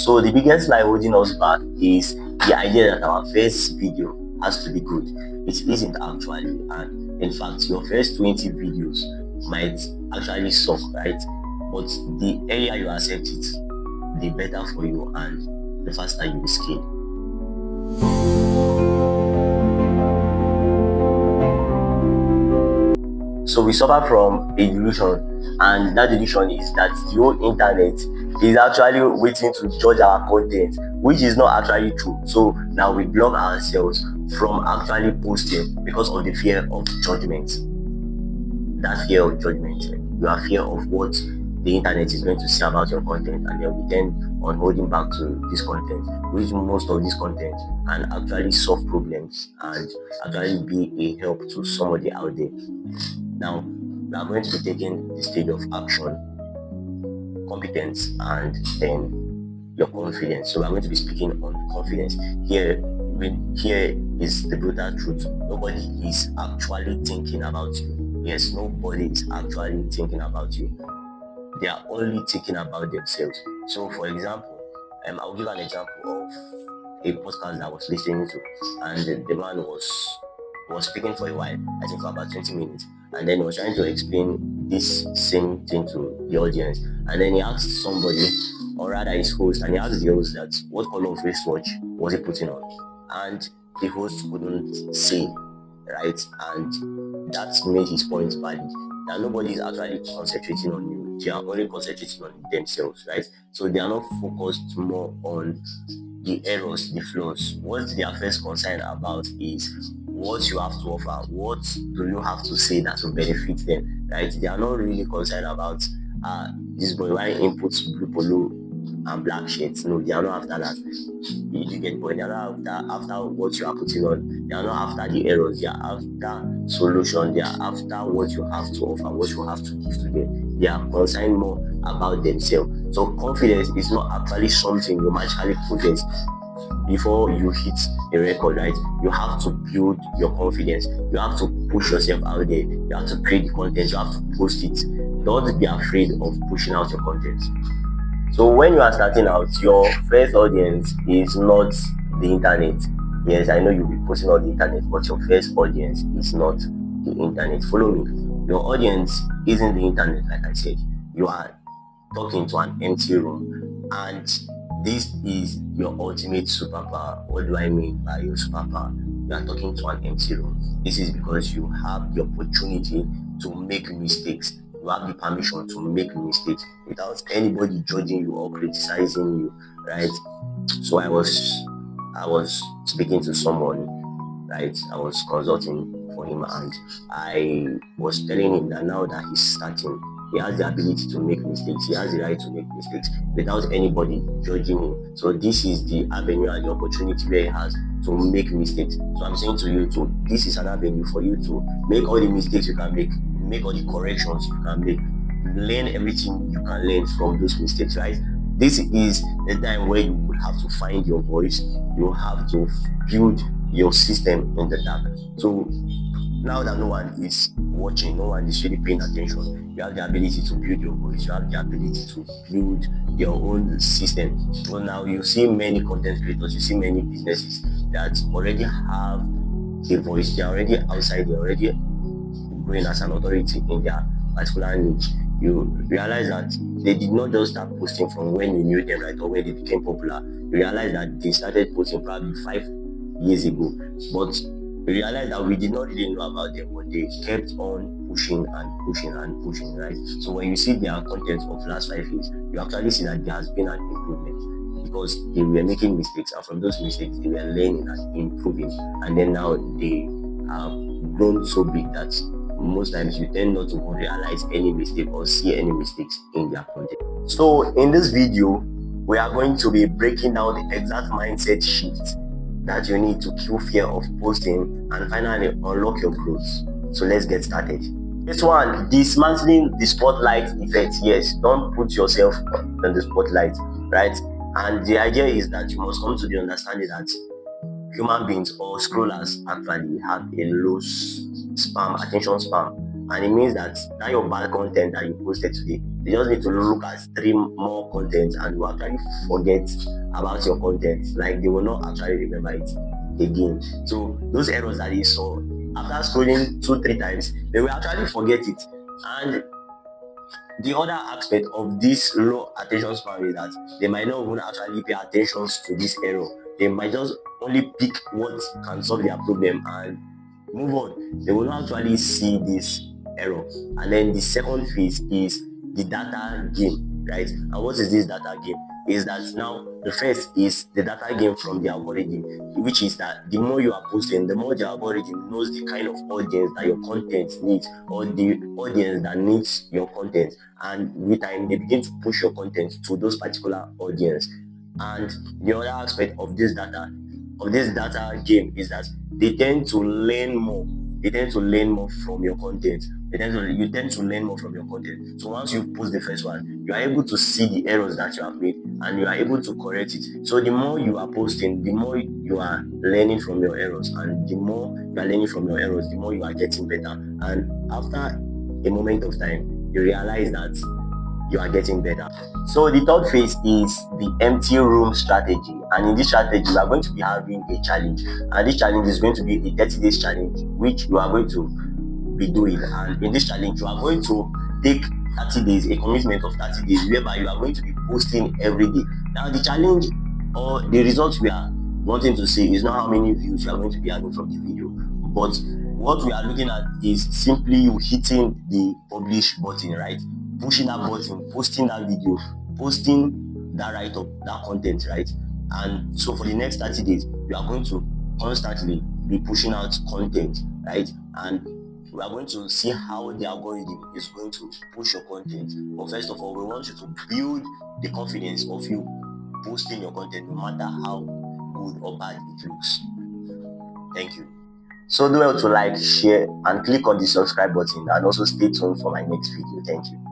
So the biggest lie holding us back is the idea that our first video has to be good. It isn't actually, and in fact your first 20 videos might actually suck, right? But the earlier you accept it, the better for you and the faster you will scale. So we suffer from a delusion, and that delusion is that the whole internet is actually waiting to judge our content, which is not actually true. So now we block ourselves from actually posting because of the fear of judgment. That fear of judgment, you are fear of what the internet is going to say about your content, and then we tend on holding back to this content, which most of this content can actually solve problems and actually be a help to somebody out there. Now, we are going to be taking the stage of action, competence, and then your confidence. So we are going to be speaking on confidence. Here is the brutal truth. Nobody is actually thinking about you. Yes, nobody is actually thinking about you. They are only thinking about themselves. So, for example, I'll give an example of a podcast that I was listening to, and the man was speaking for a while, I think for about 20 minutes, and then he was trying to explain this same thing to the audience, and then he asked somebody, or rather his host, and he asked the host that what color of wristwatch was he putting on, and the host couldn't say, right? And that made his point valid, that nobody is actually concentrating on you, they are only concentrating on themselves, right? So they are not focused more on the errors, the flaws. What they are first concerned about is what you have to offer, what do you have to say that will benefit them, right? They are not really concerned about this boy why inputs blue polo and black shirts. No, they are not after that. You get point. They are not after what you are putting on. They are not after the errors. They are after solution. They are after what you have to offer, what you have to give to them. They are concerned more about themselves. So confidence is not actually something you magically possess before you hit a record, right? You have to build your confidence. You have to push yourself out there. You have to create the content. You have to post it. Don't be afraid of pushing out your content. So when you are starting out, your first audience is not the internet. Yes, I know you'll be posting on the internet, but your first audience is not the internet. Follow me. Your audience isn't the internet, like I said. You are talking to an empty room, and this is your ultimate superpower. What do I mean by your superpower? You are talking to an empty room. This is because you have the opportunity to make mistakes. You have the permission to make mistakes without anybody judging you or criticizing you, right? So I was speaking to someone, right? I was consulting for him, and I was telling him that now that he's starting, he has the ability to make mistakes. He has the right to make mistakes without anybody judging him. So this is the avenue and the opportunity where he has to make mistakes. So I'm saying to you too, this is an avenue for you to make all the mistakes you can make all the corrections you can make, learn everything you can learn from those mistakes, right? This is the time where you would have to find your voice. You have to build your system in the dark. So now that no one is watching, no one is really paying attention, you have the ability to build your voice, you have the ability to build your own system. So now you see many content creators, you see many businesses that already have a voice, they're already outside, they're already growing as an authority in their particular niche. You realize that they did not just start posting from when you knew them, right, or when they became popular. You realize that they started posting probably 5 years ago, but we realized that we did not really know about them, but they kept on pushing and pushing and pushing, right? So when you see their content of last 5 years, you actually see that there has been an improvement because they were making mistakes, and from those mistakes they were learning and improving, and then now they have grown so big that most times you tend not to realize any mistake or see any mistakes in their content. So in this video, we are going to be breaking down the exact mindset shift that you need to kill fear of posting and finally unlock your growth. So let's get started. This one, dismantling the spotlight effect. Yes, don't put yourself on the spotlight, right? And the idea is that you must come to the understanding that human beings or scrollers actually have a low attention span. and it means that your bad content that you posted today, they just need to look at 3 more content and will actually forget about your content. Like they will not actually remember it again. So those errors that they saw after scrolling 2-3 times, they will actually forget it. And the other aspect of this low attention span is that they might not even actually pay attention to this error. They might just only pick what can solve their problem and move on. They will not actually see this error. And then the second phase is the data game, right? And what is this data game? Is that now the first is the data game from the algorithm, which is that the more you are posting, the more the algorithm knows the kind of audience that your content needs, or the audience that needs your content, and with time they begin to push your content to those particular audience. And the other aspect of this data game is that they tend to learn more. They tend to learn more from your content. You tend to learn more from your content. So once you post the first one, you are able to see the errors that you have made and you are able to correct it. So the more you are posting, the more you are learning from your errors, and the more you are learning from your errors, the more you are getting better. And after a moment of time, you realize that you are getting better. So the third phase is the empty room strategy. And in this strategy, we are going to be having a challenge. And this challenge is going to be a 30 days challenge, which you are going to be doing. And in this challenge, you are going to take 30 days, a commitment of 30 days, whereby you are going to be posting every day. Now, the challenge or the results we are wanting to see is not how many views you are going to be having from the video, but what we are looking at is simply you hitting the publish button, right? Pushing that button, posting that video, posting that write-up, that content, right? And so for the next 30 days, you are going to constantly be pushing out content, right? And we are going to see how the algorithm is going to push your content. But first of all, we want you to build the confidence of you posting your content, no matter how good or bad it looks. Thank you. So do well to like, share, and click on the subscribe button, and also stay tuned for my next video. Thank you.